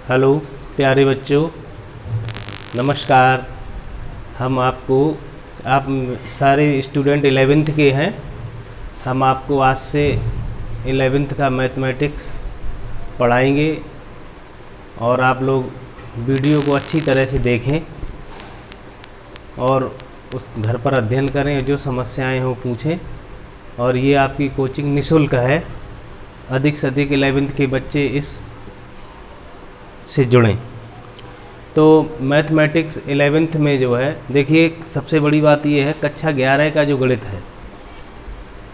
Hello प्यारे बच्चों, नमस्कार। हम आपको आप सारे स्टूडेंट 11th के हैं। हम आपको आज से 11th का मैथमेटिक्स पढ़ाएंगे और आप लोग वीडियो को अच्छी तरह से देखें और उस घर पर अध्ययन करें, जो समस्याएं हो पूछें। और ये आपकी कोचिंग निःशुल्क है। अधिक से अधिक 11th के बच्चे इस से जुड़ें। तो मैथमेटिक्स 11th में जो है, देखिए सबसे बड़ी बात ये है, कक्षा 11 का जो गणित है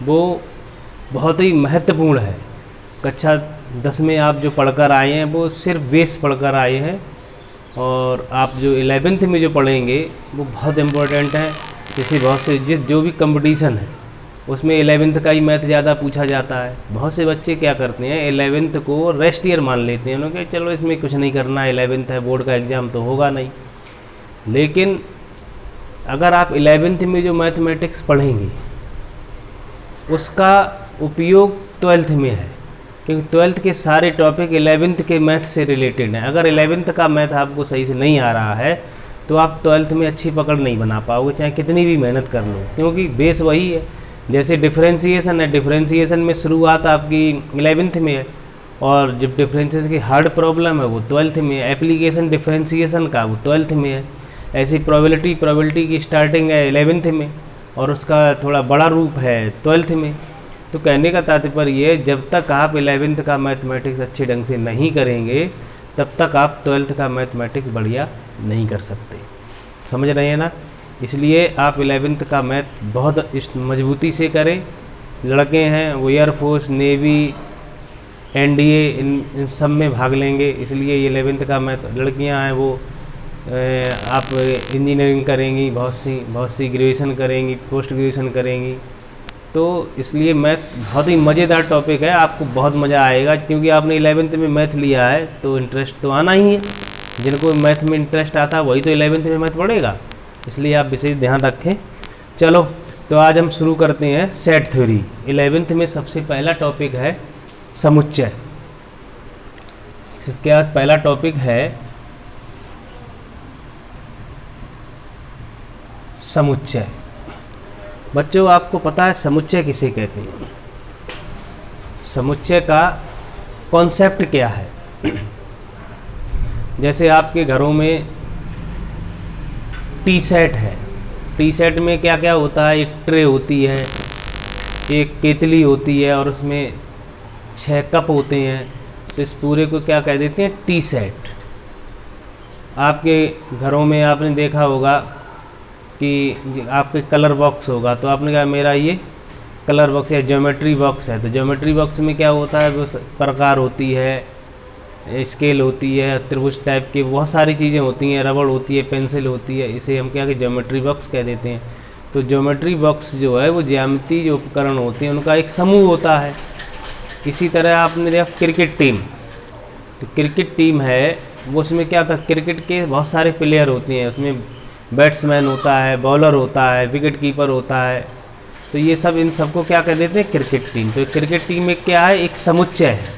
वो बहुत ही महत्वपूर्ण है। कक्षा 10 में आप जो पढ़कर आए हैं वो सिर्फ बेस पढ़कर आए हैं, और आप जो 11th में जो पढ़ेंगे वो बहुत इम्पोर्टेंट है। जैसे बहुत से जो भी कंपटीशन है उसमें 11th का ही मैथ ज़्यादा पूछा जाता है। बहुत से बच्चे क्या करते हैं, 11th को रेस्ट ईयर मान लेते हैं। उन्होंने कहा चलो इसमें कुछ नहीं करना, 11th है, बोर्ड का एग्ज़ाम तो होगा नहीं। लेकिन अगर आप 11th में जो मैथमेटिक्स पढ़ेंगे उसका उपयोग 12th में है, क्योंकि 12th के सारे टॉपिक 11th के मैथ से रिलेटेड हैं। अगर 11th का मैथ आपको सही से नहीं आ रहा है तो आप 12th में अच्छी पकड़ नहीं बना पाओगे, चाहे कितनी भी मेहनत कर लो, क्योंकि बेस वही है। जैसे डिफरेंशिएशन है, डिफरेंशिएशन में शुरुआत आपकी 11th में है, और जब डिफरेंशिएशन की हार्ड प्रॉब्लम है वो 12th में है। एप्लीकेशन डिफरेंशिएशन का वो 12th में है। ऐसी प्रोबेबिलिटी की स्टार्टिंग है 11th में, और उसका थोड़ा बड़ा रूप है 12th में। तो कहने का तात्पर्य ये है, जब तक आप 11th का मैथमेटिक्स अच्छे ढंग से नहीं करेंगे तब तक आप 12th का मैथमेटिक्स बढ़िया नहीं कर सकते। समझ रहे हैं ना? इसलिए आप 11th का मैथ बहुत मजबूती से करें। लड़के हैं वो एयरफोर्स, नेवी, एनडीए इन सब में भाग लेंगे, इसलिए ये 11th का मैथ। लड़कियां हैं वो आप इंजीनियरिंग करेंगी, बहुत सी ग्रेजुएशन करेंगी, पोस्ट ग्रेजुएशन करेंगी। तो इसलिए मैथ बहुत ही मज़ेदार टॉपिक है, आपको बहुत मज़ा आएगा, क्योंकि आपने 11th में मैथ लिया है तो इंटरेस्ट तो आना ही है। जिनको मैथ में इंटरेस्ट आता है वही तो 11th में मैथ पढ़ेगा, इसलिए आप विशेष ध्यान रखें। चलो तो आज हम शुरू करते हैं सेट थ्योरी। 11th में सबसे पहला टॉपिक है समुच्चय। क्या पहला टॉपिक है? समुच्चय। बच्चों आपको पता है समुच्चय किसे कहते हैं? समुच्चय का कॉन्सेप्ट क्या है? जैसे आपके घरों में टी सेट है। टी सेट में क्या क्या होता है? एक ट्रे होती है, एक केतली होती है, और उसमें 6 कप होते हैं। तो इस पूरे को क्या कह देते हैं? T set. आपके घरों में आपने देखा होगा कि आपके कलर बॉक्स होगा, तो आपने कहा मेरा ये कलर बॉक्स या ज्योमेट्री बॉक्स है। तो ज्योमेट्री बॉक्स में क्या होता है? वो प्रकार होती है, स्केल होती है, त्रिभुज टाइप की बहुत सारी चीज़ें होती हैं, रबड़ होती है, पेंसिल होती है। इसे हम क्या कि ज्योमेट्री बॉक्स कह देते हैं। तो ज्योमेट्री बॉक्स जो है वो ज्यामिति जो उपकरण होते हैं उनका एक समूह होता है। इसी तरह आपने देखा क्रिकेट टीम। तो क्रिकेट टीम है वो, उसमें क्या होता है? क्रिकेट के बहुत सारे प्लेयर होते हैं। उसमें बैट्समैन होता है, बॉलर होता है, विकेट कीपर होता है। तो ये सब, इन सबको क्या कह देते हैं? Cricket team. तो क्रिकेट टीम में क्या है? एक समुच्चय है।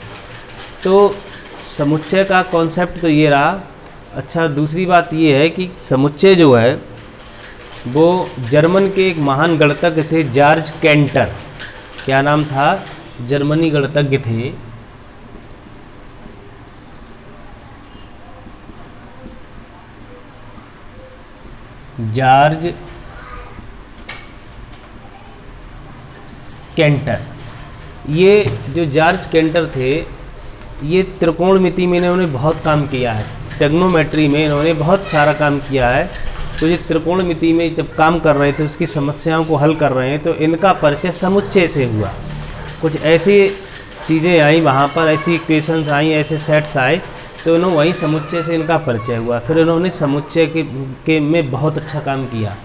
तो समुच्चय का कॉन्सेप्ट तो ये रहा। अच्छा, दूसरी बात ये है कि समुच्चय जो है वो जर्मन के एक महान गणितज्ञ थे, जॉर्ज कैंटर। क्या नाम था? जर्मनी गणितज्ञ थे। George canter. ये जो जॉर्ज कैंटर थे, ये त्रिकोणमिति में इन्होंने बहुत काम किया है। ट्रिग्नोमेट्री में इन्होंने बहुत सारा काम किया है। तो ये त्रिकोणमिति में जब काम कर रहे थे, उसकी समस्याओं को हल कर रहे हैं, तो इनका परिचय समुच्चय से हुआ। कुछ ऐसी चीज़ें आई वहाँ पर, ऐसी इक्वेशंस आई, ऐसे सेट्स आए, तो इन्होंने वहीं समुच्चय से इनका परिचय हुआ। फिर इन्होंने समुच्चय के में बहुत अच्छा काम किया।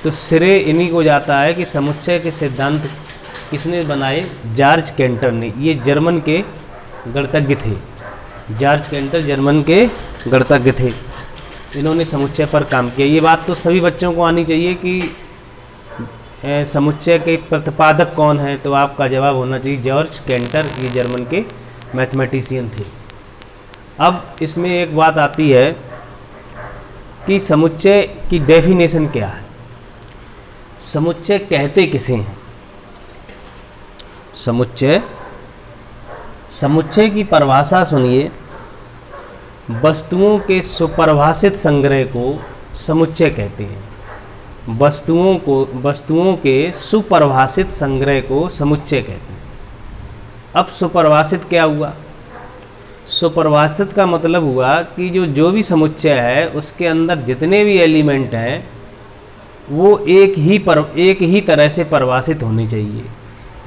तो श्रेय इन्हीं को जाता है कि समुच्चय के सिद्धांत किसने बनाए? जॉर्ज कैंटर ने। ये जर्मन के गणितज्ञ थे। जॉर्ज कैंटर जर्मन के गणितज्ञ थे। इन्होंने समुच्चय पर काम किया। ये बात तो सभी बच्चों को आनी चाहिए कि समुच्चय के प्रतिपादक कौन है? तो आपका जवाब होना चाहिए जॉर्ज कैंटर। ये जर्मन के मैथमेटिशियन थे। अब इसमें एक बात आती है कि समुच्चय की डेफिनेशन क्या है, समुच्चय कहते किसे हैं। समुच्चय की परिभाषा सुनिए, वस्तुओं के सुपरिभाषित संग्रह को समुच्चय कहते हैं। वस्तुओं के सुपरिभाषित संग्रह को समुच्चय कहते हैं। अब सुपरिभाषित क्या हुआ? सुपरिभाषित का मतलब हुआ कि जो भी समुच्चय है उसके अंदर जितने भी एलिमेंट हैं वो एक ही तरह से परिभाषित होने चाहिए।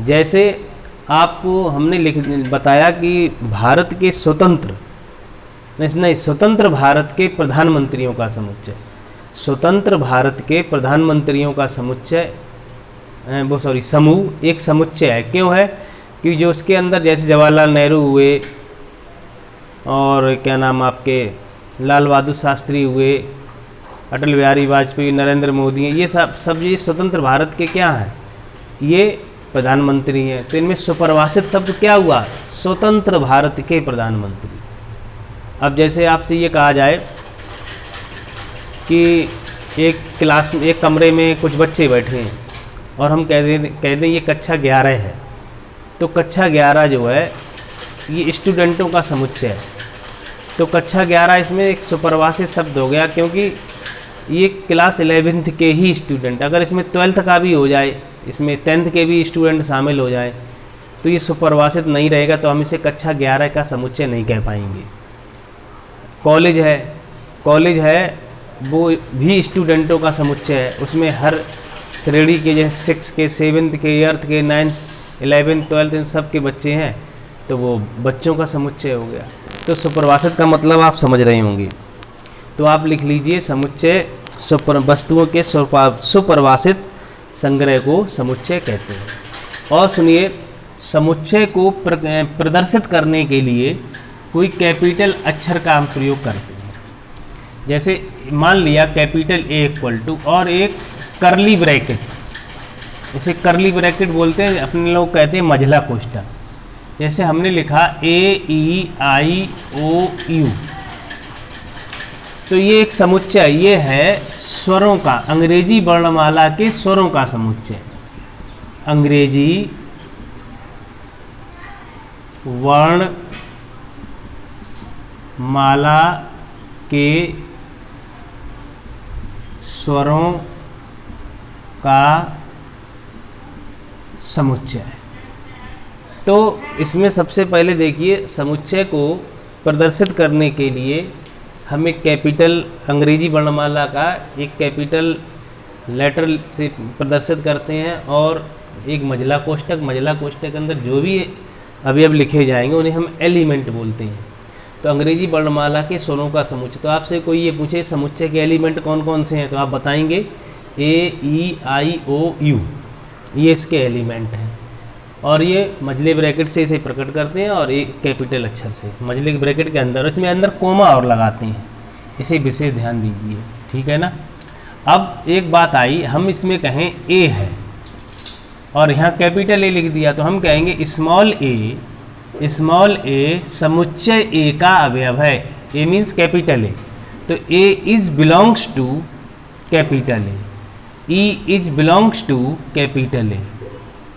जैसे आपको हमने बताया कि भारत के स्वतंत्र भारत के प्रधानमंत्रियों का समुच्चय, स्वतंत्र भारत के प्रधानमंत्रियों का समुच्चय समूह एक समुच्चय है। क्यों है? कि जो उसके अंदर जैसे जवाहरलाल नेहरू हुए और क्या नाम आपके लाल बहादुर शास्त्री हुए, अटल बिहारी वाजपेयी, नरेंद्र मोदी हैं, ये सब ये स्वतंत्र भारत के क्या हैं? ये प्रधानमंत्री हैं। तो इनमें सुपरिभाषित शब्द क्या हुआ? स्वतंत्र भारत के प्रधानमंत्री। अब जैसे आपसे ये कहा जाए कि एक कमरे में कुछ बच्चे बैठे हैं और हम कह दें ये कक्षा 11 है, तो कक्षा 11 जो है ये स्टूडेंटों का समुच्चय है। तो कक्षा 11 इसमें एक सुपरिभाषित शब्द हो गया, क्योंकि ये क्लास 11th के ही स्टूडेंट, अगर इसमें 12th का भी हो जाए, इसमें 10th के भी स्टूडेंट शामिल हो जाए तो ये सुपरिभाषित नहीं रहेगा, तो हम इसे कक्षा 11 का समुच्चय नहीं कह पाएंगे। कॉलेज है वो भी स्टूडेंटों का समुच्चय है, उसमें हर श्रेणी के जैसे 6 के 7th के 8th के 9th 11th 12th इन सब के बच्चे हैं, तो वो बच्चों का समुच्चय हो गया। तो सुपरिभाषित का मतलब आप समझ रहे होंगे, तो आप लिख लीजिए समुच्चय वस्तुओं के सुपरिभाषित संग्रह को समुच्चय कहते हैं। और सुनिए, समुच्चय को प्रदर्शित करने के लिए कोई कैपिटल अक्षर का हम प्रयोग करते हैं। जैसे मान लिया कैपिटल A इक्वल टू और एक करली ब्रैकेट, इसे करली ब्रैकेट बोलते हैं, अपने लोग कहते हैं मझला कोष्ठक। जैसे हमने लिखा AEIOU, तो ये एक समुच्चय, ये है स्वरों का, अंग्रेजी वर्णमाला के स्वरों का समुच्चय। अंग्रेजी वर्णमाला के स्वरों का समुच्चय। तो इसमें सबसे पहले देखिए, समुच्चय को प्रदर्शित करने के लिए हम एक कैपिटल अंग्रेजी वर्णमाला का एक कैपिटल लेटर से प्रदर्शित करते हैं और एक मझला कोष्ठक के अंदर जो भी अवयव लिखे जाएंगे उन्हें हम एलिमेंट बोलते हैं। तो अंग्रेजी वर्णमाला के स्वरों का समुच्चय। तो आपसे कोई ये पूछे समुच्चय के एलिमेंट कौन कौन से हैं, तो आप बताएंगे AEIOU, ये इसके एलिमेंट हैं। और ये मझले ब्रैकेट से इसे प्रकट करते हैं और एक कैपिटल अक्षर से मझले ब्रैकेट के अंदर, इसमें अंदर कोमा और लगाते हैं, इसे विशेष ध्यान दीजिए, ठीक है ना। अब एक बात आई, हम इसमें कहें A है और यहाँ कैपिटल A लिख दिया, तो हम कहेंगे स्मॉल a समुच्चय A का अवयव है। A मीन्स कैपिटल A, तो A is belongs to capital A, E is belongs to capital A,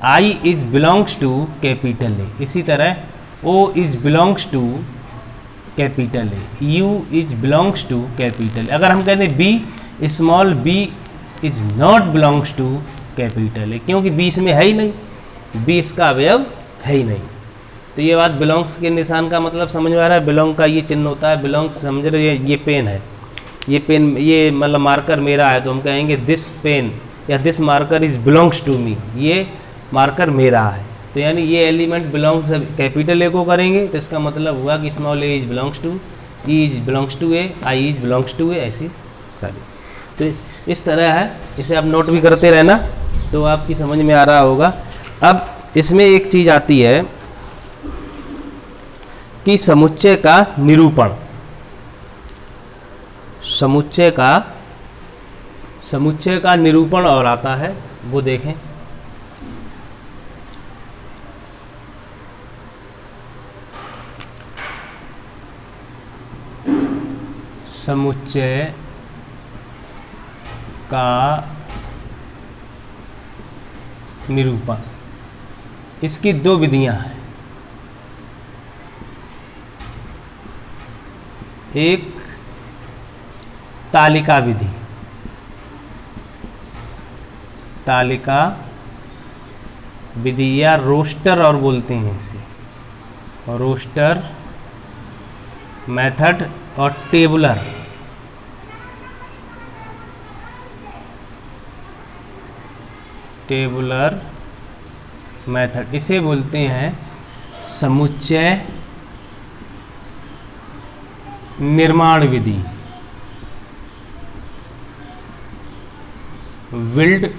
I is belongs to capital A, इसी तरह O is belongs to capital A, U is belongs to capital A। अगर हम कहते हैं B, small b is not belongs to capital A, क्योंकि B इसमें है ही नहीं, B इसका अवयव है ही नहीं। तो ये बात बिलोंग्स के निशान का मतलब समझ में आ रहा है। बिलोंग का ये चिन्ह होता है, बिलोंग्स समझ रहे, ये पेन है, ये मतलब मार्कर मेरा है, तो हम कहेंगे दिस पेन या this marker is belongs to me, ये मार्कर मेरा है। तो यानी ये एलिमेंट बिलोंग्स कैपिटल A को करेंगे, तो इसका मतलब हुआ कि small a is belongs to, E is belongs to A, I is belongs to A, ऐसी सारी। तो इस तरह है, इसे आप नोट भी करते रहना तो आपकी समझ में आ रहा होगा। अब इसमें एक चीज़ आती है कि समुच्चय का निरूपण, समुच्चय का निरूपण और आता है, वो देखें। समुच्चय का निरूपण। इसकी दो विधियां हैं, एक तालिका विधि, तालिका विधि या रोस्टर और बोलते हैं इसे, रोस्टर मेथड, और टेबुलर मेथड। इसे बोलते हैं समुच्चय निर्माण विधि, बिल्ड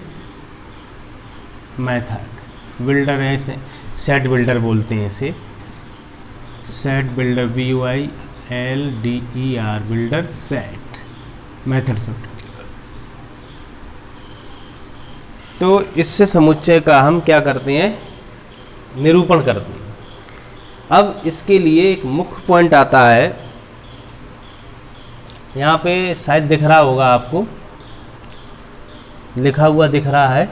मेथड। बिल्डर है इसे सेट बिल्डर बोलते हैं, इसे set builder, BUILDER builder set method से। तो इससे समुच्चय का हम क्या करते हैं, निरूपण करते हैं। अब इसके लिए एक मुख्य पॉइंट आता है, यहाँ पे शायद दिख रहा होगा आपको, लिखा हुआ दिख रहा है।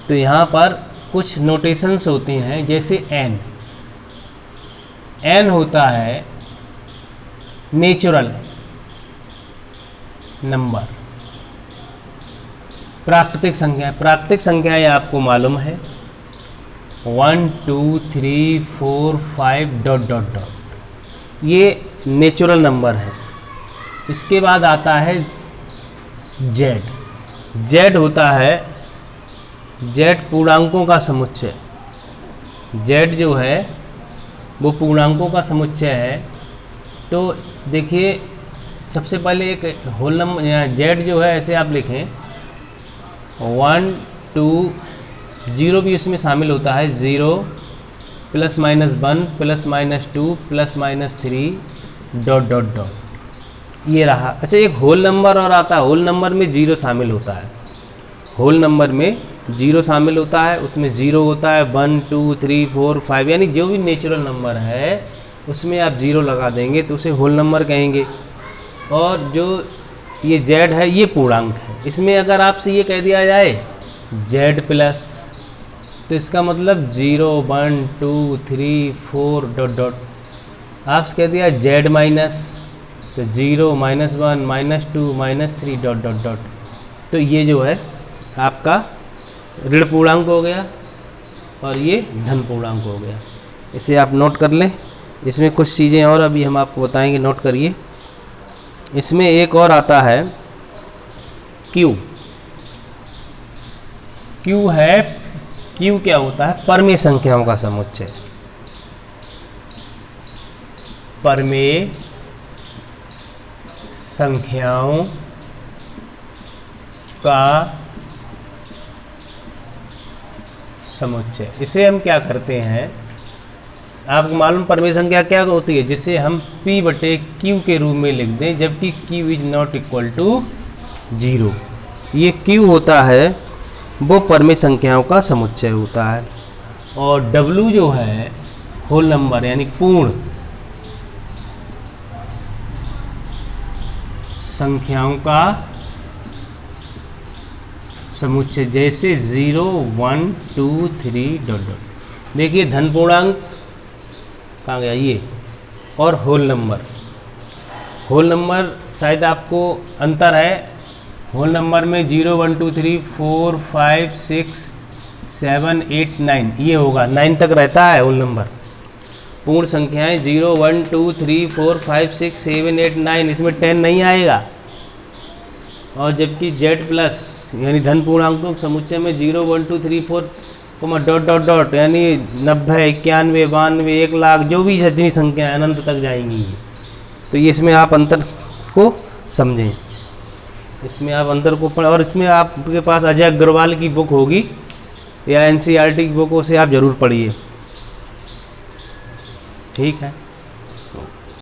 तो यहाँ पर कुछ नोटेशंस होते हैं, जैसे एन होता है नेचुरल नंबर, प्राकृतिक संख्या। प्राकृतिक संख्याएं आपको मालूम है 1 2 3 4 5 डॉट डॉट डॉट, ये नेचुरल नंबर है। इसके बाद आता है जेड। जेड होता है, जेड पूर्णांकों का समुच्चय। जेड जो है वो पूर्णांकों का समुच्चय है। तो देखिए सबसे पहले एक होल नंबर जेड जो है ऐसे आप लिखें 1 2, 0 भी उसमें शामिल होता है, 0 +- 1 +-2 +-3 डॉट डॉट डॉट, ये रहा। अच्छा, एक होल नंबर और आता है, होल नंबर में 0 शामिल होता है, होल नंबर में 0 शामिल होता है, उसमें 0 होता है 1 2 3 4 5, यानी जो भी नेचुरल नंबर है उसमें आप 0 लगा देंगे तो उसे होल नंबर कहेंगे। और जो ये जेड है ये पूर्णांक है। इसमें अगर आपसे ये कह दिया जाए जेड प्लस, तो इसका मतलब 0 1 2 3 4 डॉट डॉट। आपसे कह दिया जेड माइनस, तो 0 -1 -2 -3 डॉट डॉट डॉट। तो ये जो है आपका ऋण पूर्णांक हो गया और ये धन पूर्णांक हो गया। इसे आप नोट कर लें। इसमें कुछ चीज़ें और अभी हम आपको बताएंगे, नोट करिए। इसमें एक और आता है क्यू। क्यू है, क्यू क्या होता है, परमेय संख्याओं का समुच्चय। परमेय संख्याओं का समुच्चय। इसे हम क्या करते हैं, आपको मालूम परमेय संख्या क्या होती है, जिसे हम P/Q के रूप में लिख दें, जबकि Q is not equal to 0। ये Q होता है वो परमेय संख्याओं का समुच्चय होता है। और W जो है होल नंबर यानी पूर्ण संख्याओं का समुच्चय, जैसे 0 1 2 3 डॉट डॉट। देखिए धन पूर्णांक कहाँ गया ये, और होल नंबर। होल नंबर शायद आपको अंतर है, होल नंबर में 0 1 2 3 4 5 6 7 8 9 ये होगा, 9 तक रहता है होल नंबर। पूर्ण संख्याएं 0 1 2 3 4 5 6 7 8 9, इसमें 10 नहीं आएगा। और जबकि जेड प्लस यानी धन पूर्णांकों समुच्चय में 0 1 2 3 4 डॉट डॉट डॉट, यानी 90 91 92 1 लाख, जो भी जितनी संख्या अनंत तक जाएंगी। तो ये इसमें आप अंतर को समझें, इसमें आप अंतर को पढ़ें। और इसमें आपके पास अजय अग्रवाल की बुक होगी या NCERT की बुक, उसे आप जरूर पढ़िए, ठीक है।